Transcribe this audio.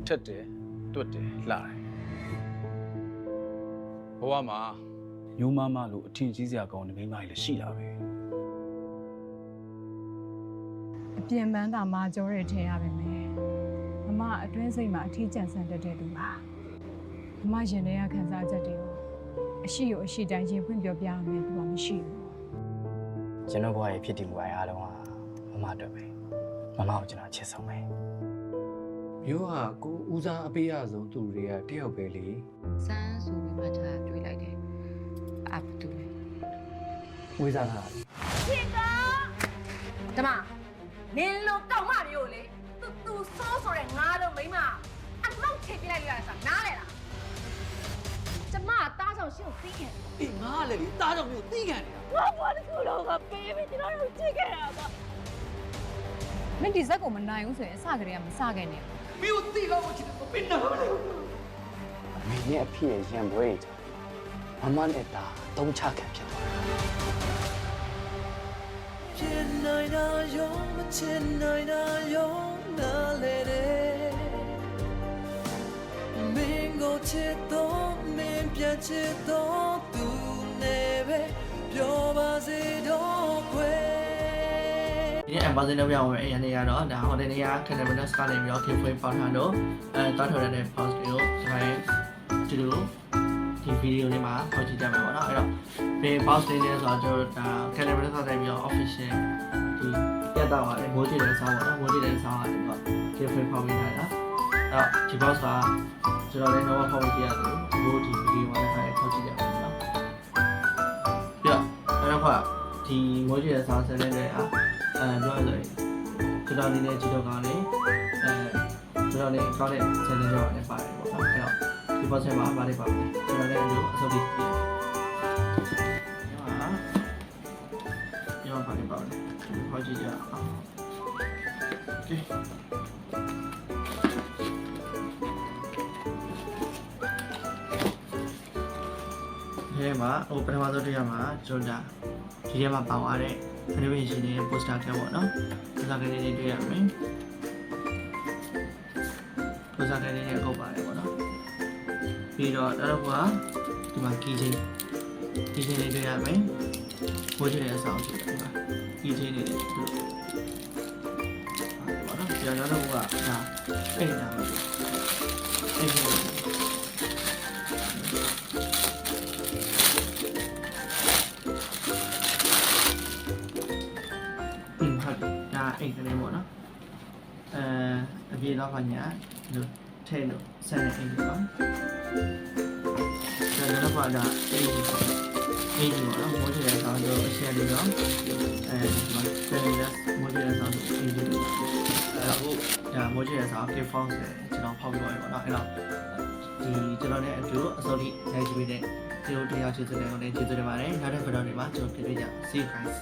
ထက်တယ်တွတ်တယ်လှတယ်ဘဝမှာမျိုးမလို့အထင်ကြီးစရာကောင်းတဲ့မိန်းမကြီးလည်းရှိတာပဲအပြင်ပန်းသာမာကြောတဲ့ထဲရပါမယ်မမအတွင်းစိတ်မှာအထီးကျန်ဆန်တတ်တဲ့သူပါမမရင်ထဲကခံစားချက်တွေကိုအရှိကိုအရှိတိုင်းရင်ဖွင့်ပြောပြရမယ်သူကမရှိဘူးကျွန်တော်ဘဝရဲ့ဖြစ်တည်မှုအားလုံးကမမအတွက်ပဲမမကိုကျွန်တော်ချစ်ဆုံးပဲမျိုးဟာကိုဦးစားအပေးရဆုံးသူတွေကတယောက်ပဲလေစမ်းဆိုပြီးမှထားတွေးလိုက်တယ်အပ်တူလေဝေးစားတာရှင်ကဓမ္မနင်လိုကောက်မမျိုးလေသူစိုးဆိုတဲ့ငါတို့မိမအလောက်ချိန်ပြလိုက်လို့ရတာနားလေလားကျမတားဆောင်ရှင်ကိုသိခဲ့တယ်အေးငါလည်းလေတားကြောင့်မျိုးသိခံနေတာငါဘာလို့ခုလုံးကပေးပြီးကျွန်တော်တို့ကြည့်ခဲ့ရတာမင်းဒီဇက်ကိုမနိုင်ဘူးဆိုရင်အစကတည်းကမစခဲ့နဲ့မျိုးသိကောင်းချစ်တယ်ပင်နာလေမင်းနဲ့အဖေရဲ့ရံပွဲတွေမမနဲ့တာတုံးချခံဖြစ်သွားဖြစ်နိုင်တာရောမချင်နိုင်တာရောနားလေတယ်မင်းကိုချစ်တော့မင်းပြန်ချစ်တော့သူနဲ့ပဲပြောပါစေတော့ခွဲဒီအမ်ဘာစင်တော့ပြောင်းဝင်အဲ့ရနေရတော့ဒါဟိုတနေ့ကခက်တယ်မနက်စကနေပြီးတော့ခင်ဖွေးပေါထားတော့တောက်ထော်ရတဲ့ post တွေကိုကျွန်တော်ဒီလိုဒီဗီဒီယိုလေးမှာပေါ်ကြည့်ကြမှာပေါ့နော်အဲ့တော့ဒီ post လေးနဲ့ဆိုတော့ကျွန်တော်ဒါခက်တယ်မနက်စကနေပြီးတော့ official ဒီပြတ်တော့ပါတယ်မိုးကြည့်တဲ့ဆောင်းပေါ့နော်မိုးကြည့်တဲ့ဆောင်းကဒီတော့ခင်ဖွေးပေါပေးထားတာအဲ့တော့ဒီ post ကကျွန်တော်လည်းတော့ပေါပေးပြရတယ်ဘိုးဒီဗီဒီယိုမှာလည်းပေါ်ကြည့်ကြပါမယ်နော်ပြအဲ့တော့ဒီမိုးကြည့်တဲ့ဆောင်းဆင်းနေတဲ့ပြောရလို့ကျွန်တော်အနေနဲ့ကြည့်တော့ကောင်းတယ်ကျွန်တော်လည်းကောင်းတဲ့ channel တွေလည်းပါတယ်ပေါ့နော်အဲ့တော့ဒီပေါ်ဆက်မှာပါတယ်ပါမယ်ကျွန်တော်လည်းအလုပ်အစုပ်ပြီးပြန်ပါတယ်ပါမယ်ဟောကြည့်ကြအောင်โอเคဒီမှာပထမဆုံးတရားမှာကျွန်တော်ဒီထဲမှာပါသွားတဲ့animation နဲ့ poster ကပေါ့နော် poster ကလေးတွေတွေ့ရမယ် poster ကလေးတွေအုပ်ပါတယ်ပေါ့နော်ပြီးတော့နောက်တစ်ခုကဒီမှာ keychain လေးတွေ့ရမယ်ပို့ချင်တဲ့အဆောင်ရှိတယ်ဒီမှာ keychain လေးတွေပေါ့နော်ဒီနောက်တစ်ခုကဒါအိတ်တာပေါ့အိတ်အိတ်ကလေးပေါ့နော်အပြေတော့ခါညာလို့ထဲလို့ဆက်နေအိတ်ပေါ့ဒါတော့ပါဒါအိတ်ပေါ့အိတ်ပေါ့နော်မိုးချတဲ့ဆောင်းတော့အရှက်လေးတော့ဒီမှာပြန်လက်မိုးချတဲ့ဆောင်းတော့အိတ်လေးပေါ့အခုဒါမိုးချတဲ့ဆောင်း gift box ကျွန်တော်ဖောက်ပြောရပေါ့နော်အဲ့တော့ဒီကျွန်တော်နဲ့အတူအစိုးရနိုင်ကြည့်တဲ့ဒီလိုတရားချစ်တဲ့ကောင်နဲ့ကျေးဇူးတင်ပါတယ်နောက်တဲ့ဗီဒီယိုတွေမှာကျွန်တော်ပြန်တွေ့ကြ see you guys